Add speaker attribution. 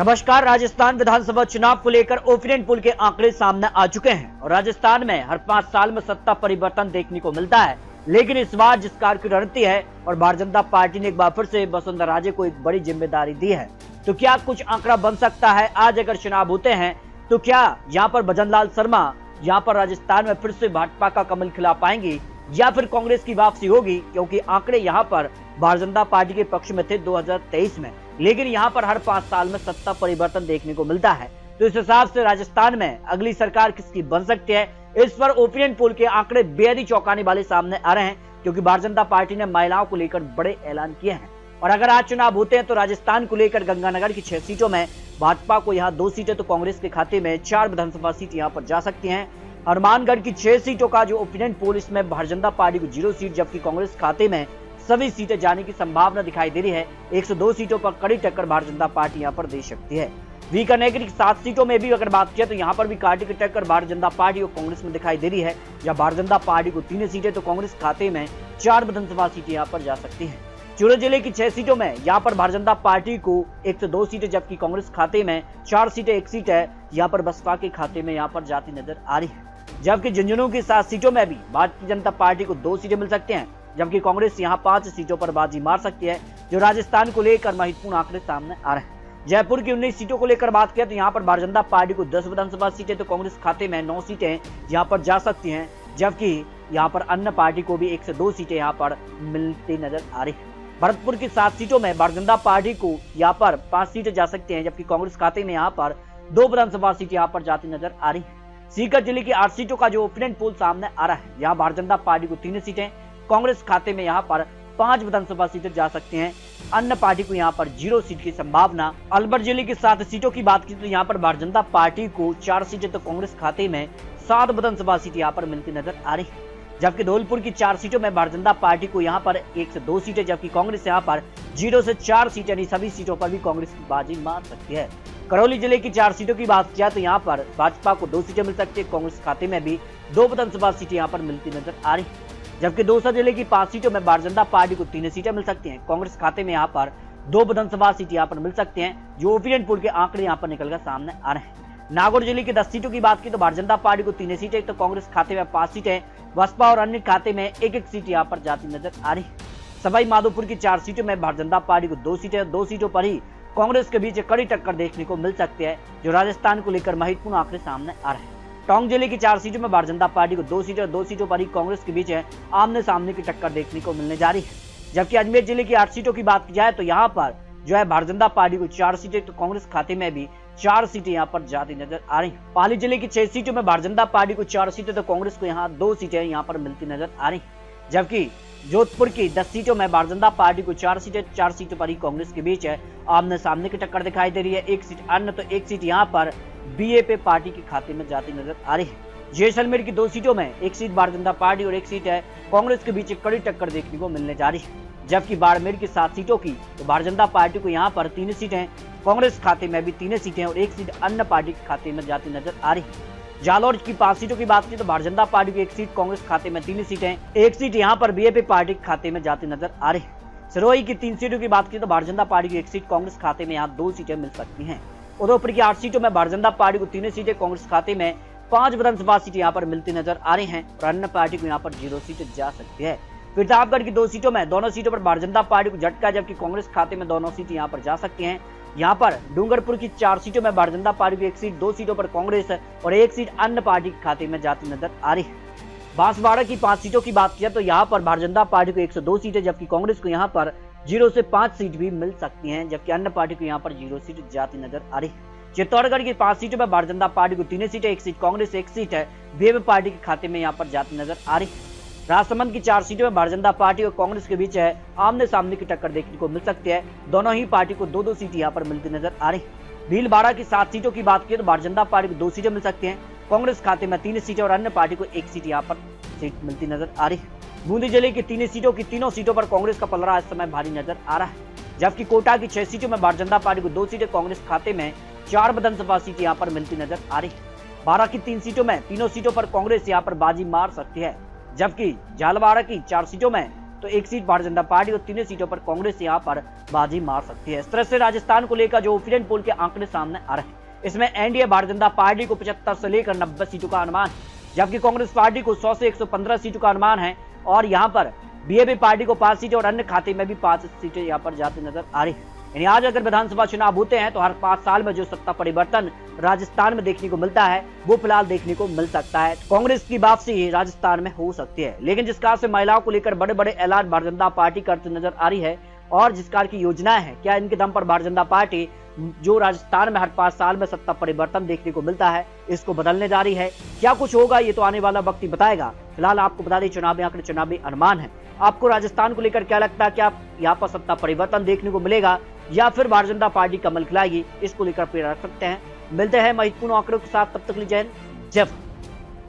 Speaker 1: नमस्कार। राजस्थान विधानसभा चुनाव को लेकर ओपिनियन पोल के आंकड़े सामने आ चुके हैं और राजस्थान में हर 5 साल में सत्ता परिवर्तन देखने को मिलता है, लेकिन इस बार जिस कार की रणनीति है और भारतीय जनता पार्टी ने एक बार फिर से वसुंधरा राजे को एक बड़ी जिम्मेदारी दी है, तो क्या कुछ आंकड़ा बन सकता है? आज अगर चुनाव होते हैं तो क्या यहाँ पर भजनलाल शर्मा यहाँ पर राजस्थान में फिर से भाजपा का कमल खिला पाएंगे या फिर कांग्रेस की वापसी होगी? क्योंकि आंकड़े यहाँ पर भारतीय जनता पार्टी के पक्ष में थे 2023 में, लेकिन यहाँ पर हर 5 साल में सत्ता परिवर्तन देखने को मिलता है। तो इस हिसाब से राजस्थान में अगली सरकार किसकी बन सकती है, इस पर ओपिनियन पोल के आंकड़े बेहद ही चौंकाने वाले सामने आ रहे हैं, क्योंकि भारतीय जनता पार्टी ने महिलाओं को लेकर बड़े ऐलान किए हैं। और अगर आज चुनाव होते हैं तो राजस्थान को लेकर गंगानगर की 6 सीटों में भाजपा को यहाँ 2 सीटें तो कांग्रेस के खाते में 4 विधानसभा सीट यहाँ पर जा सकती हैं। हनुमानगढ़ की 6 सीटों का जो ओपिनियन पोल, इसमें भारतीय जनता पार्टी को 0 सीट जबकि कांग्रेस खाते में सभी सीटें जाने की संभावना दिखाई दे रही है। 102 सीटों पर कड़ी टक्कर भारतीय जनता पार्टी यहाँ पर दे सकती है। बीकानेर की 7 सीटों में भी अगर बात किया तो यहाँ पर भी कांटे की टक्कर भारतीय जनता पार्टी और कांग्रेस में दिखाई दे रही है। या भारतीय जनता पार्टी को 3 सीटें तो कांग्रेस खाते में 4 विधानसभा सीटें यहाँ पर जा सकती है। चूरू जिले की 6 सीटों में यहाँ पर भारतीय जनता पार्टी को 102 सीटें जबकि कांग्रेस खाते में 4 सीटें, 1 सीट है यहाँ पर बसपा के खाते में यहाँ पर जाती नजर आ रही है। जबकि झुंझुनू की 7 सीटों में भी भारतीय जनता पार्टी को 2 सीटें मिल सकती हैं, जबकि कांग्रेस यहां 5 सीटों पर बाजी मार सकती है, जो राजस्थान को लेकर महत्वपूर्ण आंकड़े सामने आ रहे हैं। जयपुर की 19 सीटों को लेकर बात किया तो यहां पर भारतीय जनता पार्टी को 10 विधानसभा सीटें तो कांग्रेस खाते में 9 सीटें यहां पर जा सकती हैं, जबकि यहां पर अन्य पार्टी को भी 1 से 2 सीटें यहां पर मिलती नजर आ रही है। भरतपुर की 7 सीटों में भारतीय जनता पार्टी को यहाँ पर 5 सीटें जा सकती हैं, जबकि कांग्रेस खाते में यहाँ पर 2 विधानसभा सीटें यहाँ पर जाती नजर आ रही है। सीकर जिले की 8 सीटों का जो ओपिनियन पोल सामने आ रहा है, यहाँ भारतीय जनता पार्टी को 3 सीटें, कांग्रेस खाते में यहाँ पर 5 विधानसभा सीटें जा सकती हैं, अन्य पार्टी को यहाँ पर 0 सीट की संभावना। अलवर जिले की 7 सीटों की बात की तो यहाँ पर भारतीय जनता पार्टी को 4 सीटें तो कांग्रेस खाते में 7 विधानसभा सीट यहाँ पर मिलती नजर आ रही है। जबकि धौलपुर की 4 सीटों में भारतीय जनता पार्टी को यहाँ पर 1 से 2 सीटें, जबकि कांग्रेस यहाँ पर 0 से 4 सीटें, यानी सभी सीटों पर भी कांग्रेस की बाजी मार सकती है। करौली जिले की 4 सीटों की बात किया तो यहाँ पर भाजपा को 2 सीटें मिल सकती है, कांग्रेस खाते में भी 2 विधानसभा सीटें यहाँ पर मिलती नजर आ रही है। जबकि दौसा जिले की 5 सीटों में भारतीय जनता पार्टी को 3 सीटें मिल सकती हैं, कांग्रेस खाते में यहाँ पर 2 विधानसभा सीट यहाँ पर मिल सकते हैं, जो ओपिनियन पोल के आंकड़े यहाँ पर निकलकर सामने आ रहे हैं। नागौर जिले की 10 सीटों की बात की तो भारतीय जनता पार्टी को 3 सीटें तो कांग्रेस खाते में 5 सीटें, बसपा और अन्य खाते में 1-1 सीट यहाँ पर जाती नजर आ रही है। सवाई माधोपुर की 4 सीटों में भारतीय जनता पार्टी को 2 सीटें, 2 सीटों पर ही कांग्रेस के बीच कड़ी टक्कर देखने को मिल सकती है, जो राजस्थान को लेकर महत्वपूर्ण आंकड़े सामने आ रहे हैं। टोंक जिले की 4 सीटों में भारतीय जनता पार्टी को 2 सीटें और 2 सीटों पर ही कांग्रेस के बीच आमने सामने की टक्कर देखने को मिलने जा रही है। जबकि अजमेर जिले की 8 सीटों की बात की जाए तो यहाँ पर जो है भारतीय जनता पार्टी को 4 सीटें तो कांग्रेस खाते में भी 4 सीटें यहाँ पर जाती नजर आ रही है। पाली जिले की 6 सीटों में भारतीय जनता पार्टी को 4 सीटें तो कांग्रेस को यहाँ 2 सीटें यहाँ पर मिलती नजर आ रही है। जबकि जोधपुर की 10 सीटों में भारतीय जनता पार्टी को 4 सीटें, 4 सीटों पर ही कांग्रेस के बीच आमने सामने की टक्कर दिखाई दे रही है। 1 सीट अन्य तो 1 सीट यहाँ पर बीएपी पार्टी के खाते में जाती नजर आ रही है। जैसलमेर की 2 सीटों में 1 सीट भारतीय जनता पार्टी और 1 सीट है कांग्रेस के बीच कड़ी टक्कर देखने को मिलने जा रही है। जबकि बाड़मेर की 7 सीटों की तो भारतीय जनता पार्टी को यहाँ पर 3 सीटें, कांग्रेस खाते में भी 3 सीटें और 1 सीट अन्य पार्टी के खाते में जाती नजर आ रही है। जालौर की 5 सीटों की बात की तो भारतीय जनता पार्टी की 1 सीट, कांग्रेस खाते में 3 सीटें, 1 सीट यहाँ पर बीएपी पार्टी के खाते में जाती नजर आ रही है। सिरोही की 3 सीटों की बात की तो भारतीय जनता पार्टी की 1 सीट, कांग्रेस खाते में यहाँ 2 सीटें मिल सकती हैं। उदयपुर की 8 सीटों में भारतीय जनता पार्टी को 3 सीटें, कांग्रेस खाते में 5 विधानसभा सीटें यहाँ पर मिलती नजर आ रही है और अन्य पार्टी को यहाँ पर 0 सीटें जा सकती है। प्रतापगढ़ की 2 सीटों में दोनों सीटों पर भारतीय जनता पार्टी को झटका, जबकि कांग्रेस खाते में दोनों सीटें यहाँ पर जा सकती हैं। यहाँ पर डूंगरपुर की 4 सीटों में भारतीय जनता पार्टी की 1 सीट, 2 सीटों पर कांग्रेस और 1 सीट अन्य पार्टी के खाते में जाती नजर आ रही है। बांसवाड़ा की 5 सीटों की बात किया तो यहाँ पर भारतीय जनता पार्टी को 102 सीटें, जबकि कांग्रेस को यहाँ पर 0 से 5 सीट भी मिल सकती हैं, जबकि अन्य पार्टी को यहाँ पर 0 सीट जाती नजर आ रही है। चित्तौड़गढ़ की 5 सीटों में भारतीय जनता पार्टी को 3 सीटें, 1 सीट कांग्रेस, 1 सीट है बीएपी पार्टी के खाते में यहाँ पर जाती नजर आ रही है। राजसमंद की 4 सीटों में भारतीय जनता पार्टी और कांग्रेस के बीच आमने सामने की टक्कर देखने को मिल सकती है, दोनों ही पार्टी को 2-2 सीट यहाँ पर मिलती नजर आ रही है। भीलवाड़ा की 7 सीटों की बात की तो भारतीय जनता पार्टी को 2 सीटें मिल सकती हैं, कांग्रेस खाते में 3 सीटें और अन्य पार्टी को 1 सीट यहाँ पर सीट मिलती नजर आ रही है। बूंदी जिले की 3 सीटों की तीनों सीटों पर कांग्रेस का पलड़ा इस समय भारी नजर आ रहा है। जबकि कोटा की 6 सीटों में भारतीय जनता पार्टी को 2 सीटें, कांग्रेस खाते में 4 विधानसभा सीट यहाँ पर मिलती नजर आ रही है। 12 की 3 सीटों में तीनों सीटों पर कांग्रेस यहाँ पर बाजी मार सकती है, जबकि झालावाड़ की 4 सीटों में तो एक सीट भारतीय जनता पार्टी और तीनों सीटों पर कांग्रेस यहाँ पर बाजी मार सकती है। इस तरह से राजस्थान को लेकर जो ओपिनियन पोल के आंकड़े सामने आ रहे हैं, इसमें एनडीए भारतीय जनता पार्टी को 75 से लेकर 90 सीटों का अनुमान है, जबकि कांग्रेस पार्टी को 100 से 115 सीटों का अनुमान है और यहाँ पर बीजेपी पार्टी को 5 सीटें और अन्य खाते में भी 5 सीटें यहाँ पर जाती नजर आ रही है। यानी आज अगर विधानसभा चुनाव होते हैं तो हर 5 साल में जो सत्ता परिवर्तन राजस्थान में देखने को मिलता है वो फिलहाल देखने को मिल सकता है। कांग्रेस की वापसी राजस्थान में हो सकती है, लेकिन जिस कार से महिलाओं को लेकर बड़े बड़े ऐलान भारतीय जनता पार्टी करती नजर आ रही है और जिस कार की योजनाएं हैं, क्या इनके दम पर भारतीय जनता पार्टी जो राजस्थान में हर 5 साल में सत्ता परिवर्तन देखने को मिलता है इसको बदलने जा रही है? क्या कुछ होगा ये तो आने वाला वक्त ही बताएगा। फिलहाल आपको बता दें चुनावी आंकड़े, चुनावी अनुमान है। आपको राजस्थान को लेकर क्या लगता है, क्या यहाँ पर सत्ता परिवर्तन देखने को मिलेगा या फिर भारतीय जनता पार्टी कमल खिलाएगी? इसको लेकर फिर रख सकते हैं। मिलते हैं महत्वपूर्ण आंकड़ों के साथ, तब तक के लिए जय हिंद, जय भारत।